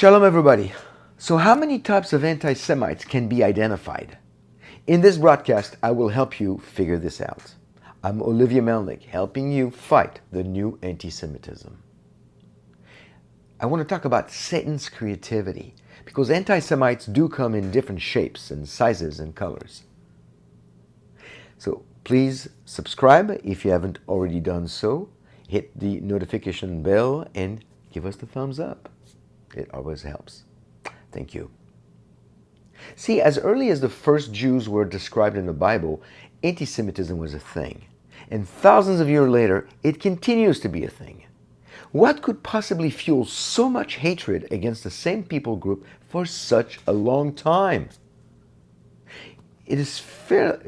Shalom everybody. So how many types of anti-Semites can be identified? In this broadcast, I will help you figure this out. I'm Olivier, helping you fight the new anti-Semitism. I want to talk about Satan's creativity, because anti-Semites do come in different shapes and sizes and colors. So please subscribe if you haven't already done so. Hit the notification bell and give us the thumbs up. It always helps. Thank you. See, as early as the first Jews were described in the Bible, anti-Semitism was a thing. And thousands of years later, it continues to be a thing. What could possibly fuel so much hatred against the same people group for such a long time? It is fair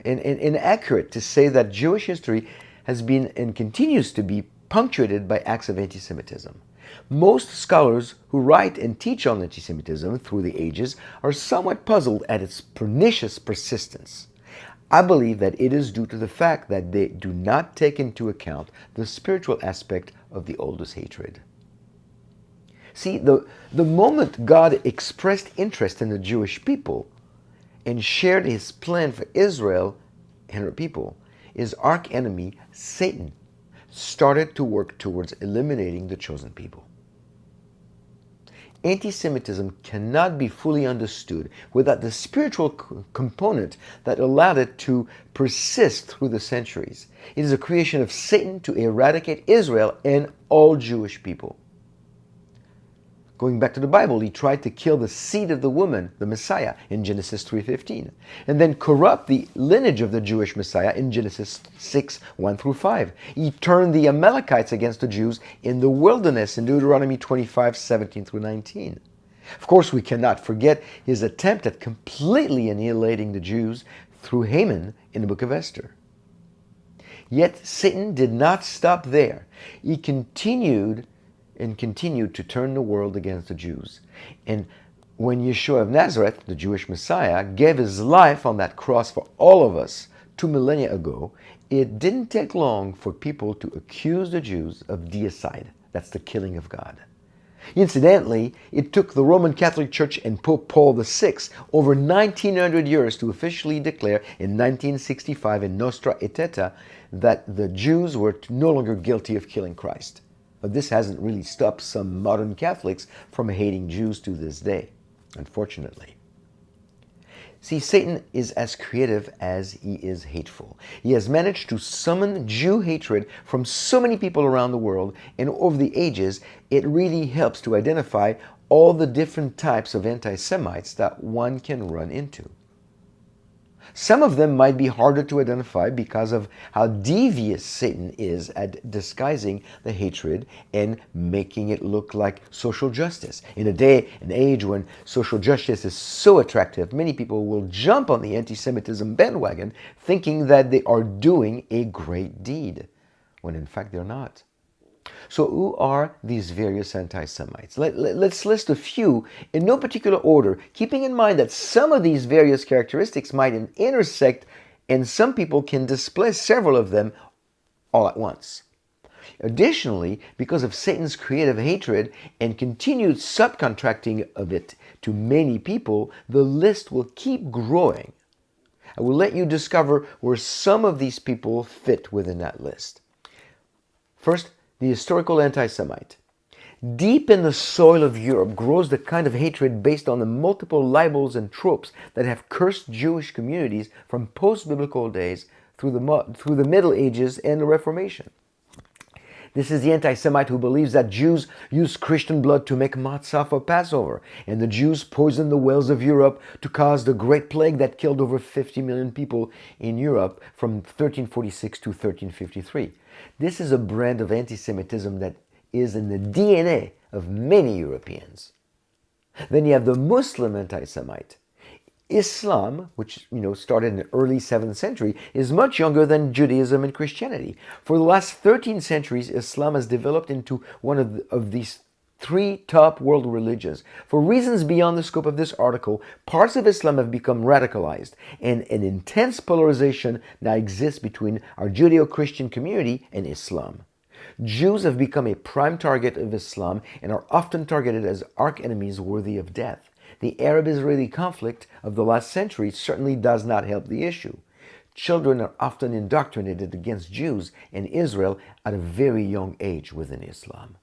and accurate to say that Jewish history has been and continues to be punctuated by acts of anti-Semitism. Most scholars who write and teach on anti-Semitism through the ages are somewhat puzzled at its pernicious persistence. I believe that it is due to the fact that they do not take into account the spiritual aspect of the oldest hatred. See, the moment God expressed interest in the Jewish people and shared his plan for Israel and her people, his arch-enemy, Satan, started to work towards eliminating the chosen people. Anti-Semitism cannot be fully understood without the spiritual component that allowed it to persist through the centuries. It is a creation of Satan to eradicate Israel and all Jewish people. Going back to the Bible, he tried to kill the seed of the woman, the Messiah, in Genesis 3:15, and then corrupt the lineage of the Jewish Messiah in Genesis 6:1-5. He turned the Amalekites against the Jews in the wilderness in Deuteronomy 25:17-19. Of course, we cannot forget his attempt at completely annihilating the Jews through Haman in the Book of Esther. Yet Satan did not stop there. He continued to turn the world against the Jews. And when Yeshua of Nazareth, the Jewish Messiah, gave his life on that cross for all of us 2 millennia ago, it didn't take long for people to accuse the Jews of deicide. That's the killing of God. Incidentally, it took the Roman Catholic Church and Pope Paul VI over 1900 years to officially declare in 1965 in Nostra Aetate that the Jews were no longer guilty of killing Christ. But this hasn't really stopped some modern Catholics from hating Jews to this day, unfortunately. See, Satan is as creative as he is hateful. He has managed to summon Jew hatred from so many people around the world, and over the ages, it really helps to identify all the different types of anti-Semites that one can run into. Some of them might be harder to identify because of how devious Satan is at disguising the hatred and making it look like social justice. In a day and age when social justice is so attractive, many people will jump on the anti-Semitism bandwagon thinking that they are doing a great deed, when in fact they're not. So who are these various anti-Semites? Let's list a few in no particular order, keeping in mind that some of these various characteristics might intersect and some people can display several of them all at once. Additionally, because of Satan's creative hatred and continued subcontracting of it to many people, the list will keep growing. I will let you discover where some of these people fit within that list. First, the historical anti-Semite. Deep in the soil of Europe grows the kind of hatred based on the multiple libels and tropes that have cursed Jewish communities from post-biblical days through the Middle Ages and the Reformation. This is the anti-Semite who believes that Jews use Christian blood to make matzah for Passover, and the Jews poisoned the wells of Europe to cause the Great Plague that killed over 50 million people in Europe from 1346 to 1353. This is a brand of anti-Semitism that is in the DNA of many Europeans. Then you have the Muslim anti-Semite. Islam, which started in the early 7th century, is much younger than Judaism and Christianity. For the last 13 centuries, Islam has developed into one of these three top world religions. For reasons beyond the scope of this article, parts of Islam have become radicalized, and an intense polarization now exists between our Judeo-Christian community and Islam. Jews have become a prime target of Islam and are often targeted as arch-enemies worthy of death. The Arab-Israeli conflict of the last century certainly does not help the issue. Children are often indoctrinated against Jews and Israel at a very young age within Islam.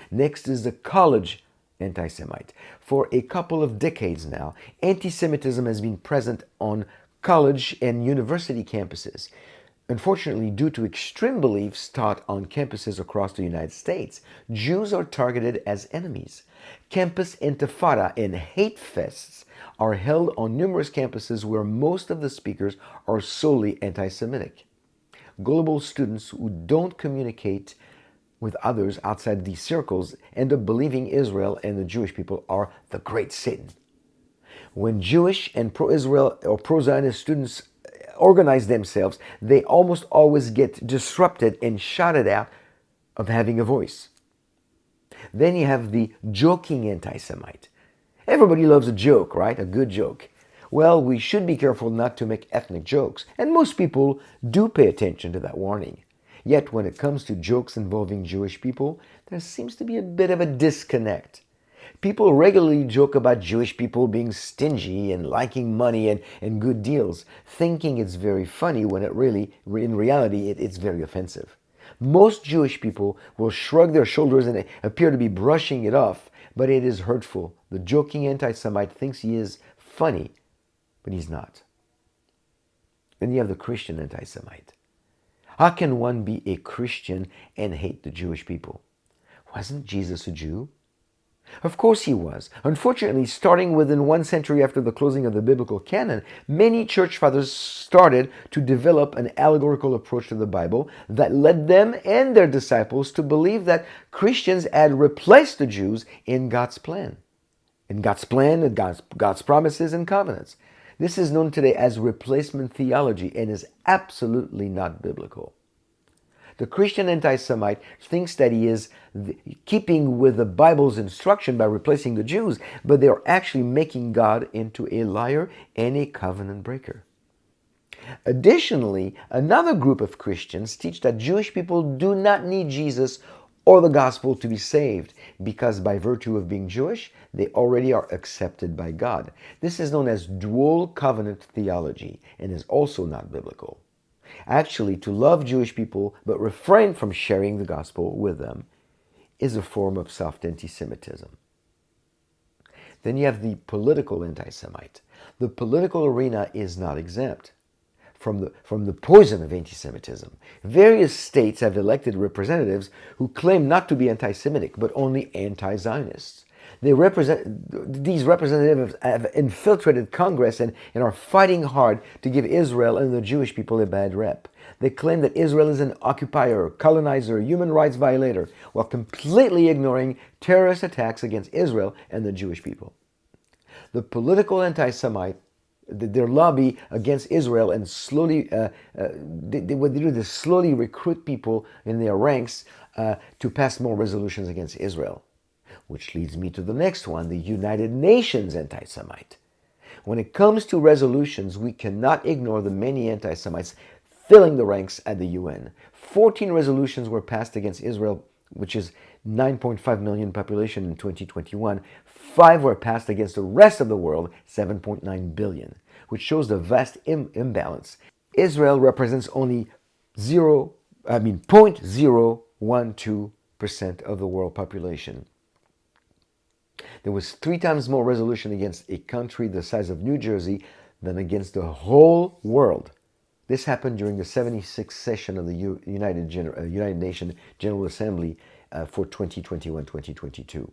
Next is the college anti-Semite. For a couple of decades now, anti-Semitism has been present on college and university campuses. Unfortunately, due to extreme beliefs taught on campuses across the United States, Jews are targeted as enemies. Campus intifada and hate fests are held on numerous campuses where most of the speakers are solely anti-Semitic. Global students who don't communicate with others outside these circles end up believing Israel and the Jewish people are the great Satan. When Jewish and pro-Israel or pro-Zionist students organize themselves, they almost always get disrupted and shouted out of having a voice. Then you have the joking anti-Semite. Everybody loves a joke, right? A good joke. Well, we should be careful not to make ethnic jokes, and most people do pay attention to that warning. Yet when it comes to jokes involving Jewish people, there seems to be a bit of a disconnect. People regularly joke about Jewish people being stingy and liking money and good deals, thinking it's very funny when in reality, it's very offensive. Most Jewish people will shrug their shoulders and appear to be brushing it off, but it is hurtful. The joking anti-Semite thinks he is funny, but he's not. Then you have the Christian anti-Semite. How can one be a Christian and hate the Jewish people? Wasn't Jesus a Jew? Of course he was. Unfortunately, starting within 1 century after the closing of the biblical canon, many church fathers started to develop an allegorical approach to the Bible that led them and their disciples to believe that Christians had replaced the Jews in God's plan. In God's plan, and God's promises and covenants. This is known today as replacement theology and is absolutely not biblical. The Christian anti-Semite thinks that he is keeping with the Bible's instruction by replacing the Jews, but they are actually making God into a liar and a covenant breaker. Additionally, another group of Christians teach that Jewish people do not need Jesus or the gospel to be saved, because by virtue of being Jewish, they already are accepted by God. This is known as dual covenant theology and is also not biblical. Actually, to love Jewish people but refrain from sharing the gospel with them is a form of soft anti-Semitism. Then you have the political anti-Semite. The political arena is not exempt from the poison of anti-Semitism. Various states have elected representatives who claim not to be anti-Semitic, but only anti-Zionists. These representatives have infiltrated Congress and are fighting hard to give Israel and the Jewish people a bad rep. They claim that Israel is an occupier, colonizer, human rights violator, while completely ignoring terrorist attacks against Israel and the Jewish people. The political anti-Semite, their lobby against Israel, and slowly, what they do is slowly recruit people in their ranks to pass more resolutions against Israel. Which leads me to the next one, the United Nations anti-Semite. When it comes to resolutions, we cannot ignore the many anti-Semites filling the ranks at the UN. 14 resolutions were passed against Israel, which is 9.5 million population in 2021. 5 were passed against the rest of the world, 7.9 billion, which shows the vast imbalance. Israel represents only 0.012% of the world population. There was 3 times more resolution against a country the size of New Jersey than against the whole world. This happened during the 76th session of the United Nations General Assembly for 2021-2022.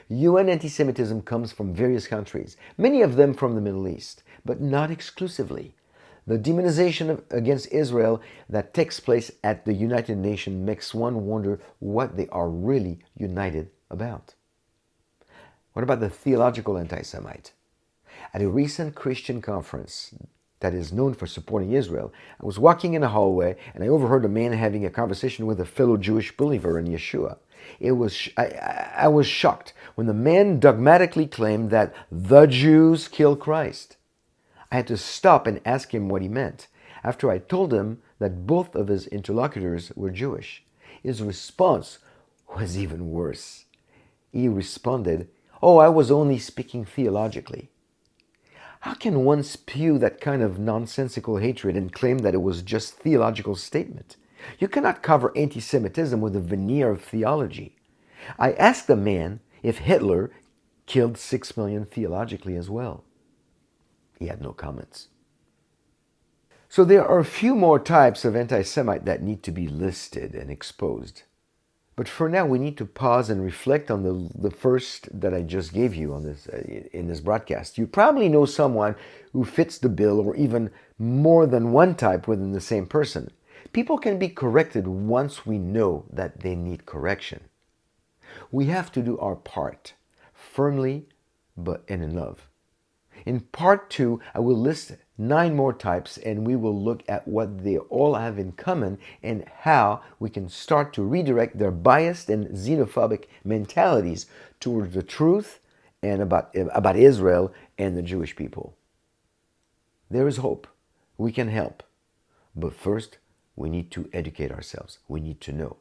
UN anti-Semitism comes from various countries, many of them from the Middle East, but not exclusively. The demonization against Israel that takes place at the United Nations makes one wonder what they are really united about. What about the theological anti-Semite? At a recent Christian conference that is known for supporting Israel, I was walking in a hallway and I overheard a man having a conversation with a fellow Jewish believer in Yeshua. I was shocked when the man dogmatically claimed that the Jews killed Christ. I had to stop and ask him what he meant. after I told him that both of his interlocutors were Jewish. His response was even worse. He responded, "Oh, I was only speaking theologically." How can one spew that kind of nonsensical hatred and claim that it was just theological statement? You cannot cover anti-Semitism with a veneer of theology. I asked the man if Hitler killed 6 million theologically as well. He had no comments. So there are a few more types of anti-Semite that need to be listed and exposed. But for now, we need to pause and reflect on the first that I just gave you on this in this broadcast. You probably know someone who fits the bill, or even more than one type within the same person. People can be corrected once we know that they need correction. We have to do our part, firmly but in love. In part 2, I will list 9 more types, and we will look at what they all have in common and how we can start to redirect their biased and xenophobic mentalities towards the truth and about Israel and the Jewish people. There is hope. We can help. But first, we need to educate ourselves. We need to know.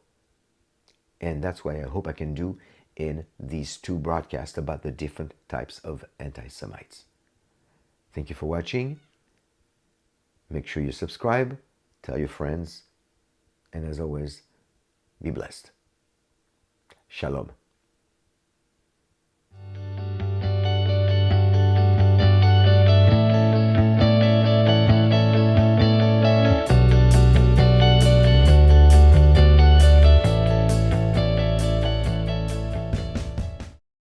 And that's what I hope I can do in these 2 broadcasts about the different types of anti-Semites. Thank you for watching. Make sure you subscribe, tell your friends, and as always, be blessed. Shalom.